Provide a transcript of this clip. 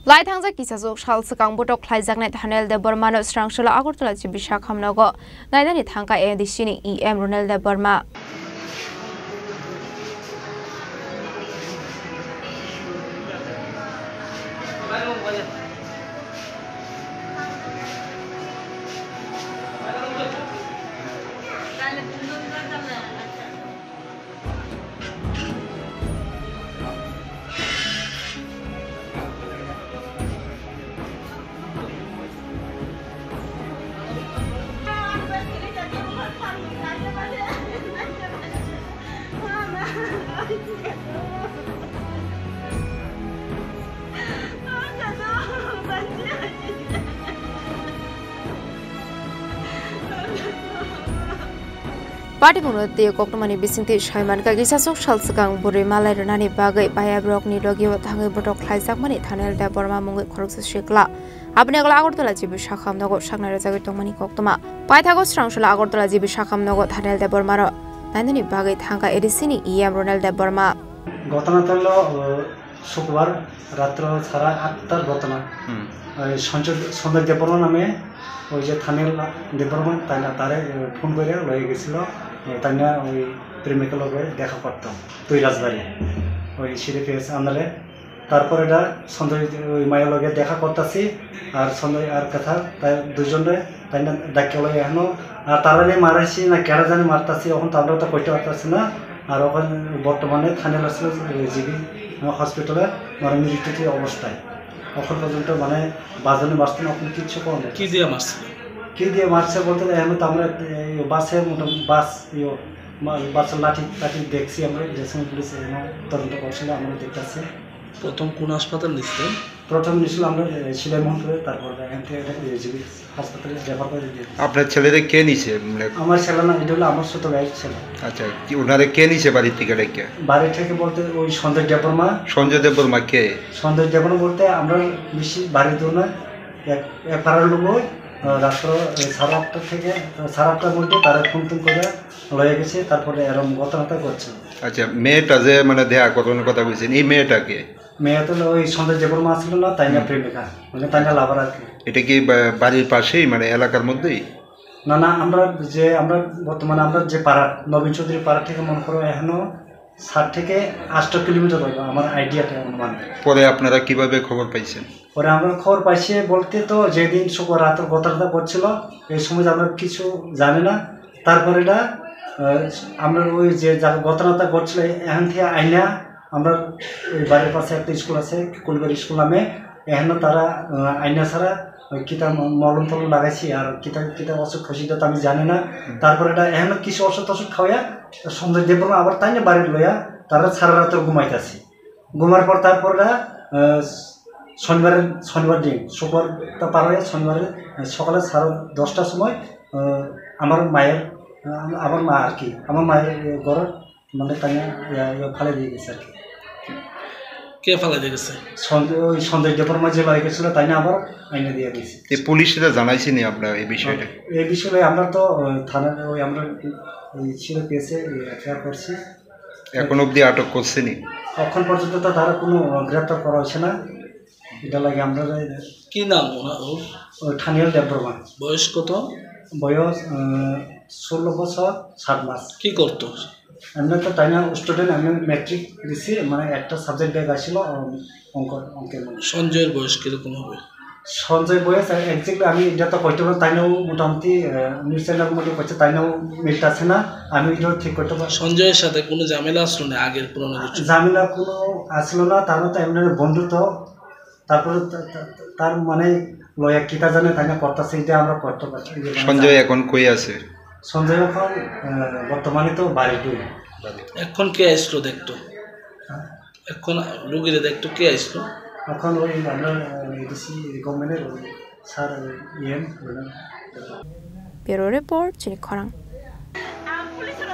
Lai thangja kisajok shal sakang botok khlaijak Thanel de Burma no Srangshala Agartala Chibisha khamnago naidani thangka edisini EM Ronel de Burma Party Munote Kokmani Bisinti Shaiman Kagisasok Shalsakang Buri Malay Renani Bagai Bayabrok Nidogi Tangi Botok Klaisak Mani Thanel de Burma Mungi Korux Shikla Abnegla Agortola Jibishakam Nogo Shagna Zagtomani Koktoma Paitagos Srangshala Agortola Jibishakam Nogo Thanel de Burma Nandani Bagai Thanga Edisini EM Ronel de Burma Gotanatalo Shukbar Ratro Sara Atar Gotana Sonda de Burma name ওই যে থানেল department তারে phone করে লয়ে গেছিল তাইনা ওই প্রেমিকার লগে দেখা করতাম তুই রাজবাড়ি ওই সিরিফেস আন্দারে তারপর এটা সঞ্জয় ওই মায়ের লগে দেখা করতেছি আর সঞ্জয় আর কথা তাই দুজনে তাইনা ডাকে লয়ে এখনো আর তারারে মারাইছি না কেডা জানি মারতাছি এখন তারা তো কইতে পারতাছি না আর ওখানে বর্তমানে থানেল আসলে জিবি হসপিটালে মানে মৃত্যুতে অবস্থায় এখন পর্যন্ত মানে বাজানে মারছে না আপনি কিছু করেন কি দিয়ে মারছে বলতে এখন তো আমরা বাসে মোটামুটি বাস লাঠি দেখছি আমরা ড্রেসিং পুলিশ তদন্ত করছিল আমরা দেখতেছি প্রথম কোন হাসপাতাল নিছিলেন প্রথম নিছিল আমরা শিলাই মোহনপুরে তারপর এখান থেকে জিবি হাসপাতালে রেফার করে দিয়েছি আপনার ছেলেদের কে নিছে আমার ছেলে না এটা হলো আমার ছোট ভাই ছেলে আচ্ছা কি ওনারে কে নিছে বাড়ি থেকে ডেকে বাড়ি থেকে বলতে ওই সঞ্জয় দেববর্মা কে সঞ্জয় দেববর্মা বলতে আমরা বেশি বাড়িতে না এক পাড়ার লোক রাত্র 8:30 থেকে 8:30টার মধ্যে তারা ফোন করে লয়ে গেছে তারপরে এরকম ঘটনাটা করছে আচ্ছা মেয়েটা যে মানে দেখা কতক্ষণ কথা বলছেন এই মেয়েটাকে মেয়ে তো ওই সঞ্জয় দেববর্মা ছিল না তাইনা প্রেমিকা মানে তাইনা লাভার আর কি এটা কি বাড়ির পাশেই মানে এলাকার মধ্যেই না আমরা বর্তমানে আমরা যে পাড়া নবীন চৌধুরী পাড়া থেকে মনে করো এখনো 7 থেকে 8 কিলোমিটার হবে আমার আইডিয়াটা অনুমান পরে আপনারা কিভাবে খবর পাইছেন পরে আমরা খবর পাইছি বলতে তো যেদিন শুক্রবার রাতের ঘটনাটা করছিল এই সময় আমরা কিছু জানি না তারপরে এটা আমরা ওই যে ঘটনাটা করছিল এখান থেকে আইনা আমরা ওই বাড়ির পাশে একটা স্কুল আছে কুলবাড়ি স্কুল নামে এখানে তারা আইনা ছাড়া কিতাব মলম টলম লাগাইছি আর কিতাব অসুখ খুশিটা তো আমি জানি না তারপরে এটা এখানে কিছু ওষুধ খাওয়া সঞ্জয় দেববর্মা আবার তাই না বাড়ির লইয়া তারা সারা রাত ঘুমাইতেছি ঘুমার পর তারপরে শনিবার দিন শুক্রবারটা পার হয়ে শনিবারে সকালে 10:30টার সময় আমার মা আর কি আমার মায়ের ঘর মানে তাই ফালে দিয়ে গেছে আর কি কে ফালে দিয়ে গেছে সঞ্জয় দেববর্মা যে লয়ে গেছিল তাই না আবার আইনে দিয়ে গেছে এই পুলিশরা জানাইছেনি আপনারা এই বিষয়টা এই বিষয়ে আমরা তো থানার ওই আমরা ছিল পেয়েছে এফআইআর করছি এখন অবধি আটক করছেনি এখন পর্যন্ত তো তারা কোনো গ্রেপ্তার করা হচ্ছে না এটা লাগে আমরা কি নাম ওর থানিয়াল দেববর্মা বয়স কত বয়স 16 বছর 7 মাস কি করতো এমনি তো তাই না স্টুডেন্ট আমি ম্যাট্রিক দিছি মানে একটা সাবজেক্ট ব্যাগ আসছিল অঙ্কের মধ্যে সঞ্জয়ের বয়স কিরকম হবে সঞ্জয় বয়স একজাক্টলি আমি এটা তো কইতে পারি তাই নাও মোটামুটি নিউজ চ্যানেলের মধ্যে করছে তাই নাও মিলতে আছে না আমি এটা ঠিক করতে পারি সঞ্জয়ের সাথে কোনো ঝামেলা আসলো না আগের পুরনো কিছু ঝামেলা কোনো আসলো না তার তো এমনি বন্ধুত্ব তারপরে তার মানে লয়া কিতা জানে তাই না করতেছে এটা আমরা করতে পারছি সঞ্জয় এখন কই আছে সঞ্জয় এখন বর্তমানে তো বাড়িতে এখন কে আসলো দেখতো এখন রোগীরা দেখতো কে আসলো এখন ওই আমরা এডিসি রিকমেন্ডের sir EM Bureau Report Chini Khorang পুলিশের